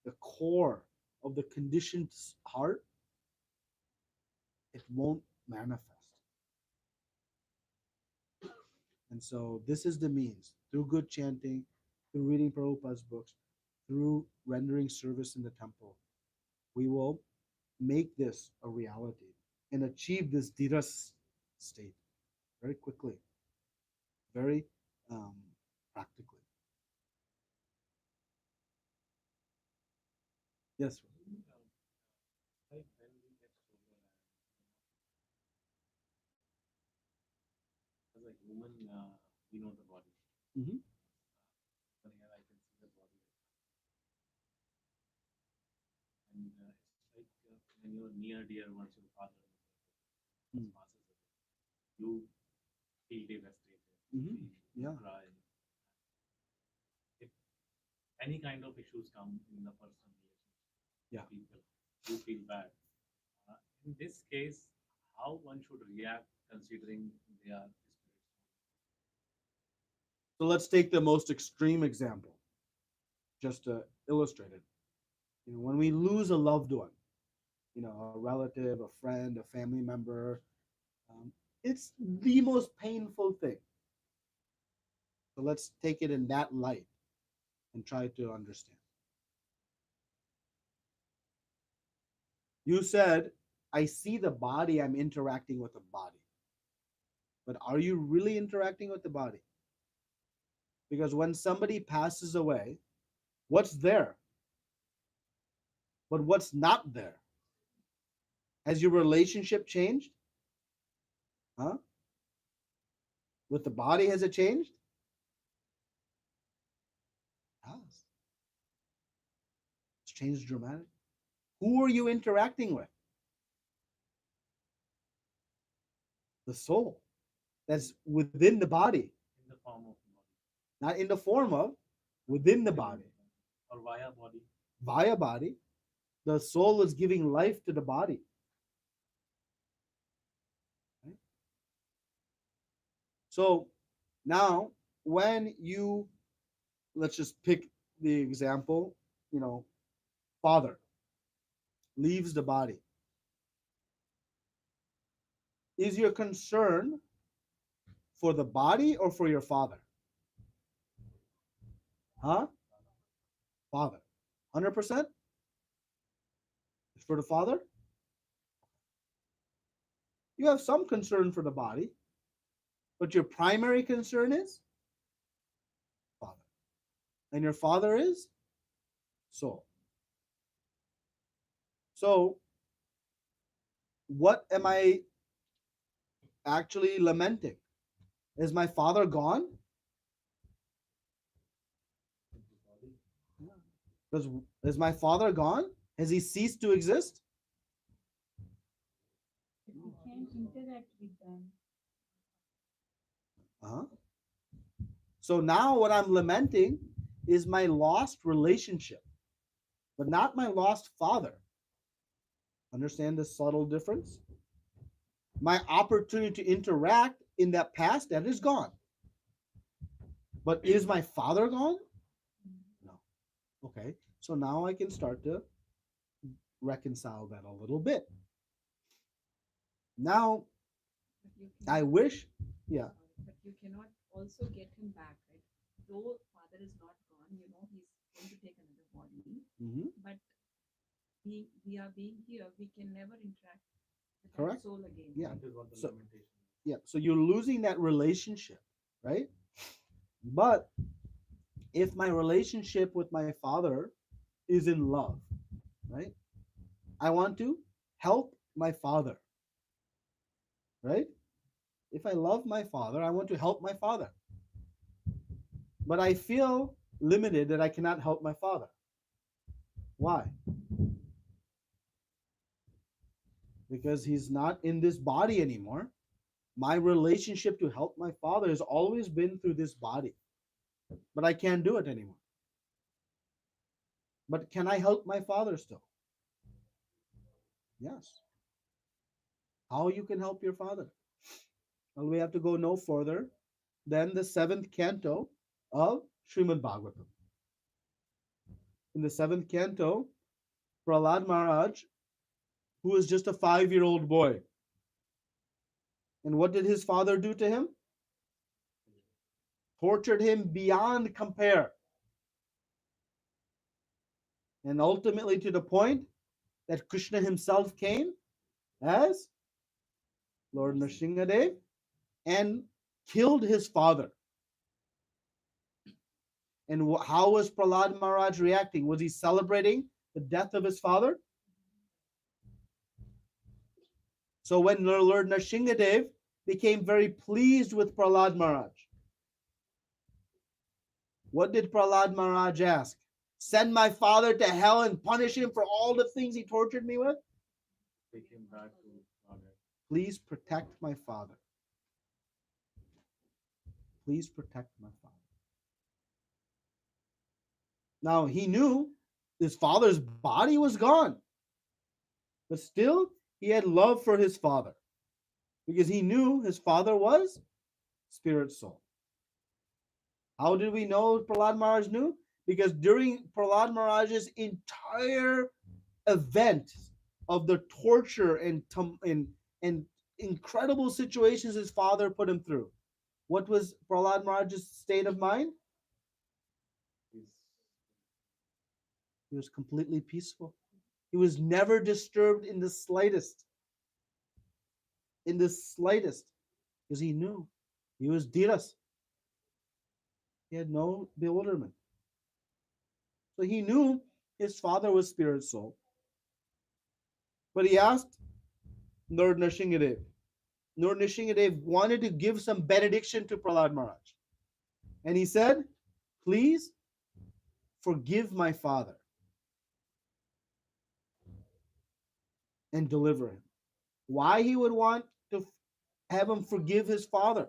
the core of the conditioned heart, it won't manifest. And so this is the means, through good chanting, through reading Prabhupada's books, through rendering service in the temple, we will make this a reality and achieve this dhiras state very quickly, very practically. Yes. Like when we get sober as a human, we know the body. Mhm. But here I can see the body. And it's like when your near dear ones, your father Mm. passes away, you feel devastated, Mhm. you Yeah. cry. If any kind of issues come in the personal relationship, Yeah. people, you feel bad. In this case, how one should react considering they are spirits? So let's take the most extreme example, just to illustrate it. When we lose a loved one, a relative, a friend, a family member, um, it's the most painful thing. So let's take it in that light and try to understand. You said, I see the body, I'm interacting with the body. But are you really interacting with the body? Because when somebody passes away, what's there? But what's not there? Has your relationship changed? Huh? With the body, has it changed? It has. It's changed dramatically. Who are you interacting with? The soul that's within the body, In the form of body not in the form of, within the body. or via body. Via body, the soul is giving life to the body. Right? So now, when you, let's just pick the example, father leaves the body. Is your concern for the body or for your father? Huh? Father. 100%? It's for the father? You have some concern for the body, but your primary concern is father. And your father is soul. So, what am I actually lamenting? Is my father gone? Is, is my father gone? Has he ceased to exist? You can't interact with them. Uh-huh. So now what I'm lamenting is my lost relationship, but not my lost father. Understand the subtle difference? My opportunity to interact in that past, that is gone. But is my father gone? No. Okay. So now I can start to reconcile that a little bit. Now, But you I cannot, wish, yeah. but you cannot also get him back, right? Though father is not gone, he's going to take another body. Mhm. But we are being here, we can never interact with Correct. that soul again. Yeah. That is what the So- lamentation is. Yeah. So you're losing that relationship, right? But if my relationship with my father is in love, right? I want to help my father, right? If I love my father, I want to help my father. But I feel limited that I cannot help my father. Why? Because he's not in this body anymore. My relationship to help my father has always been through this body. But I can't do it anymore. But can I help my father still? Yes. How you can help your father? Well, we have to go no further than the 7th canto of Srimad Bhagavatam. In the 7th canto, Prahlad Maharaj, who was just a 5-year-old boy, and what did his father do to him? Tortured him beyond compare. And ultimately to the point that Krishna himself came as Lord Nrsimhadev and killed his father. And how was Prahlad Maharaj reacting? Was he celebrating the death of his father? So when Lord Nrsimhadev became very pleased with Prahlad Maharaj, what did Prahlad Maharaj ask? Send my father to hell and punish him for all the things he tortured me with? Take him back to Father. Please protect my father. Please protect my father. Now he knew his father's body was gone, but still he had love for his father because he knew his father was spirit soul. How did we know Prahlad Maharaj knew? Because during Prahlad Maharaj's entire event of the torture and incredible situations his father put him through, what was Prahlad Maharaj's state of mind? He's He was completely peaceful. He was never disturbed in the slightest. In the slightest. Because he knew. He was Dhiras. He had no bewilderment. So he knew his father was spirit soul. But he asked Lord Nrsimhadev. Lord Nrsimhadev wanted to give some benediction to Prahlad Maharaj. And he said, please forgive my father and deliver him. Why he would want to have him forgive his father?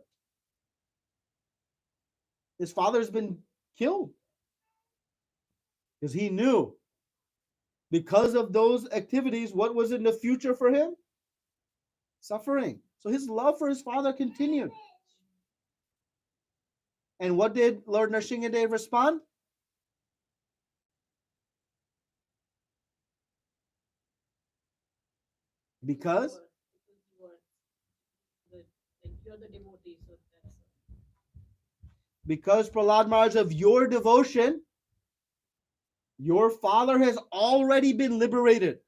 His father's been killed. Because he knew because of those activities, what was in the future for him? Suffering. So his love for his father continued. And what did Lord Nrsimhadev respond? Because You're the devotee, so that's because Prahlad Maharaj, of your devotion, your father has already been liberated.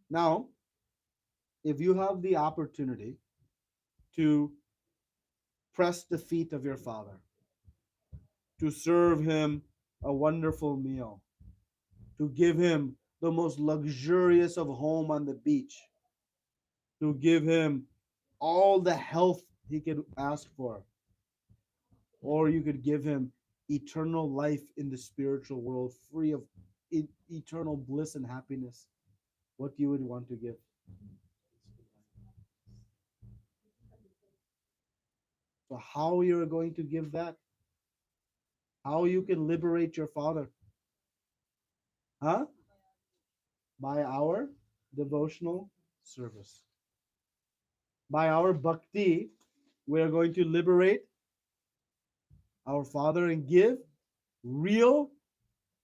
Now, if you have the opportunity to press the feet of your father, to serve him a wonderful meal, to give him the most luxurious of home on the beach, to give him all the health he could ask for, or you could give him eternal life in the spiritual world, free of eternal bliss and happiness, what you would want to give. So how you're going to give that? How you can liberate your father? Huh? By our devotional service. By our bhakti, we are going to liberate our father and give real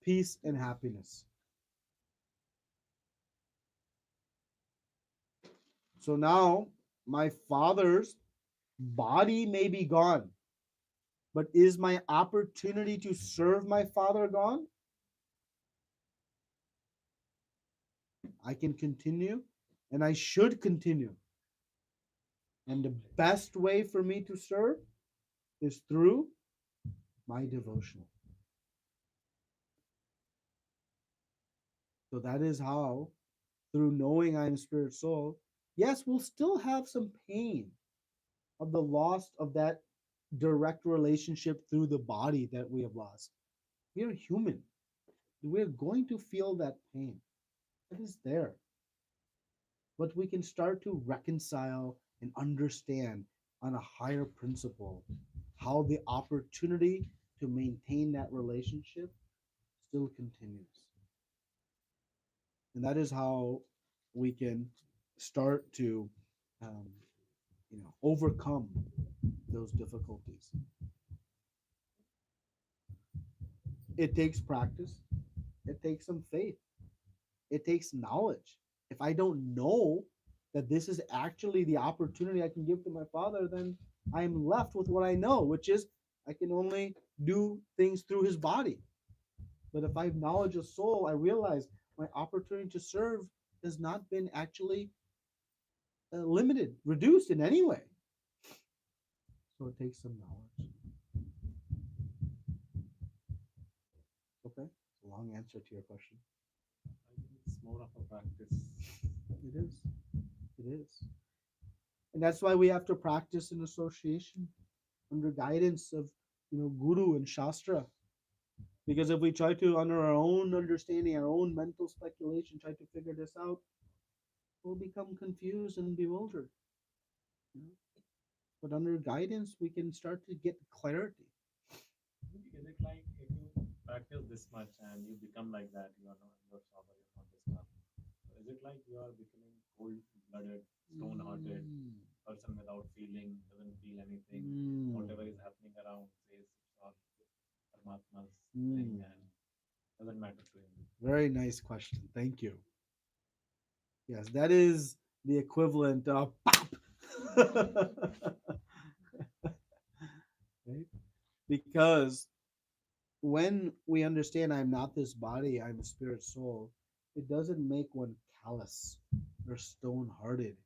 peace and happiness. So now my father's body may be gone, But is my opportunity to serve my Father gone? I can continue, and I should continue. And the best way for me to serve is through my devotion. So that is how, through knowing I am spirit soul, yes, we'll still have some pain of the loss of that direct relationship through the body that we have lost. We are human. We're going to feel that pain. It is there. But we can start to reconcile and understand on a higher principle how the opportunity to maintain that relationship still continues. And that is how we can start to um, overcome those difficulties. It takes practice. It takes some faith. It takes knowledge. If I don't know that this is actually the opportunity I can give to my Father, then I'm left with what I know, which is I can only do things through his body. But if I have knowledge of soul, I realize my opportunity to serve has not been actually limited, reduced in any way. So it takes some knowledge. Okay? It's a long answer to your question. I think it's more of a practice. It is. It is. And that's why we have to practice in association under guidance of Guru and Shastra. Because if we try to, under our own understanding, our own mental speculation, try to figure this out, we'll become confused and bewildered. You know? But under guidance, we can start to get clarity. Is it like if you practice this much and you become like that, you are not sober, you're not this stuff. Is it like you are becoming cold-blooded, stone-hearted person without feeling, doesn't feel anything, whatever is happening around says it's all Paramatma's thing and doesn't matter to him. Very nice question. Thank you. Yes, that is the equivalent of pop. Right? Because when we understand I'm not this body, I'm a spirit soul, it doesn't make one callous or stone hearted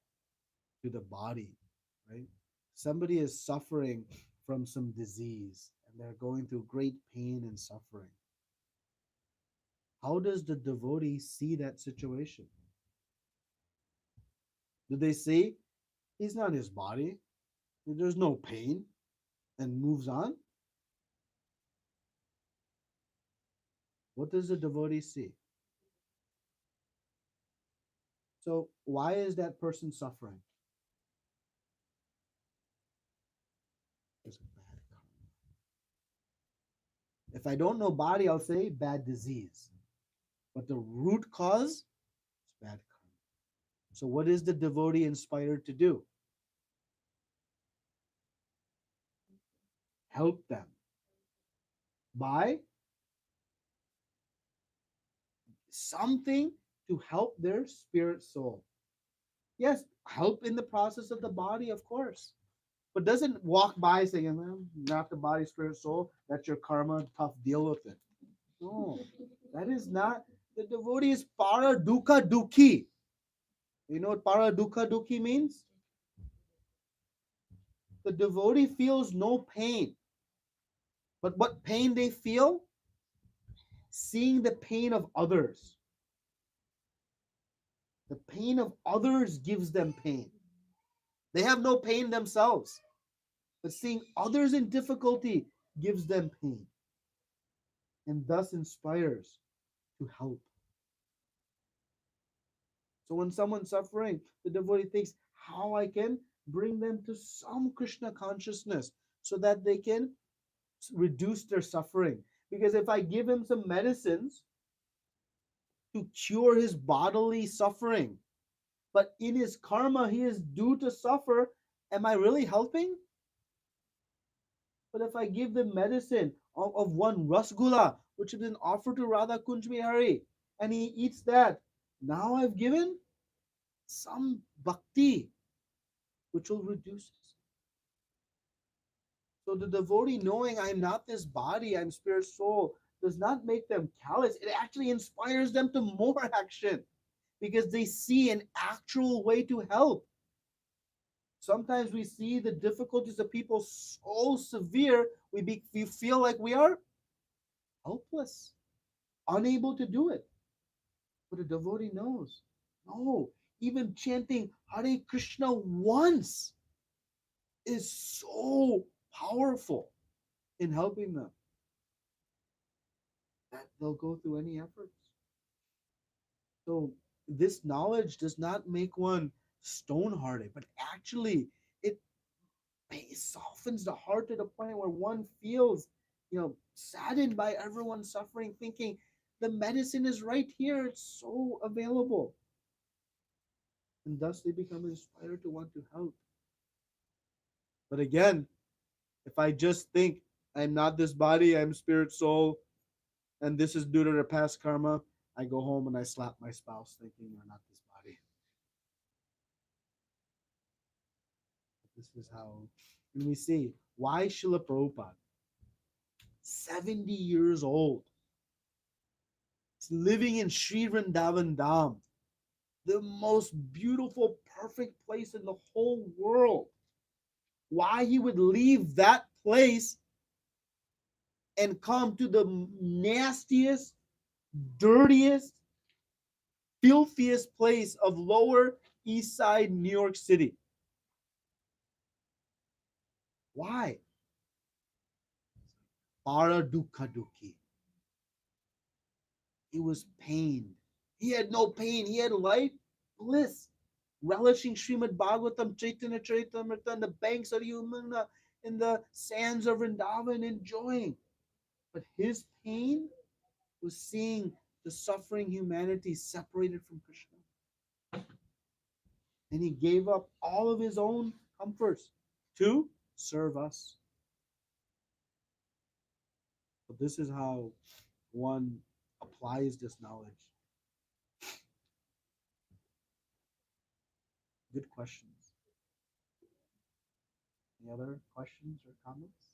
to the body, right? Somebody is suffering from some disease and they're going through great pain and suffering. How does the devotee see that situation? Do they say he's not his body, there's no pain, and moves on? What does the devotee see? So, why is that person suffering? There's a bad karma. If I don't know body, I'll say bad disease. But the root cause is bad karma. So, what is the devotee inspired to do? Help them by something to help their spirit soul. Yes, help in the process of the body, of course. But doesn't walk by saying, well, not the body, spirit, soul, that's your karma, tough, deal with it. No, that is not. The devotee is para dukkha dukhi. You know what para dukkha dukhi means? The devotee feels no pain. But what pain they feel? Seeing the pain of others. The pain of others gives them pain. They have no pain themselves. But seeing others in difficulty gives them pain. And thus inspires to help. So when someone's suffering, the devotee thinks how I can bring them to some Krishna consciousness so that they can reduce their suffering. Because if I give him some medicines to cure his bodily suffering, but in his karma he is due to suffer, am I really helping? But if I give them medicine of one rasgula, which has been offered to Radha Kunj Bihari, and he eats that, now I've given some bhakti which will reduce it. So the devotee knowing I'm not this body, I'm spirit soul, does not make them callous. It actually inspires them to more action because they see an actual way to help. Sometimes we see the difficulties of people so severe, we feel like we are helpless, unable to do it. But a devotee knows, no, even chanting Hare Krishna once is so powerful in helping them that they'll go through any efforts. So this knowledge does not make one stone-hearted, but actually it softens the heart to the point where one feels, saddened by everyone's suffering, thinking the medicine is right here, it's so available. And thus they become inspired to want to help. But again, if I just think I'm not this body, I'm spirit soul, and this is due to the past karma, I go home and I slap my spouse thinking you're not this body. This is how, and we see why Srila Prabhupada, 70 years old, is living in Sri Vrindavan Dham, the most beautiful, perfect place in the whole world. Why he would leave that place and come to the nastiest, dirtiest, filthiest place of Lower East Side, New York City. Why? Para dukkha dukhi. He was pained. He had no pain. He had life, bliss, relishing Srimad Bhagavatam, Chaitanya Charitamrita, on the banks of Yamuna, in the sands of Vrindavan, enjoying. But his pain was seeing the suffering humanity separated from Krishna. And he gave up all of his own comforts to serve us. But this is how one applies this knowledge. Good questions. Any other questions or comments?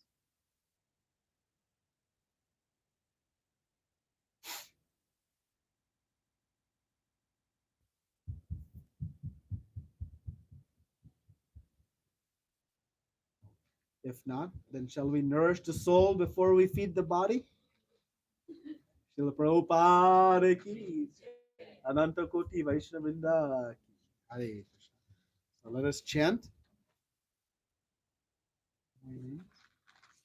If not, then shall we nourish the soul before we feed the body? Srila Prabhupada ki, Ananta Koti Vaishnavinda ki. Hare Krishna. So let us chant.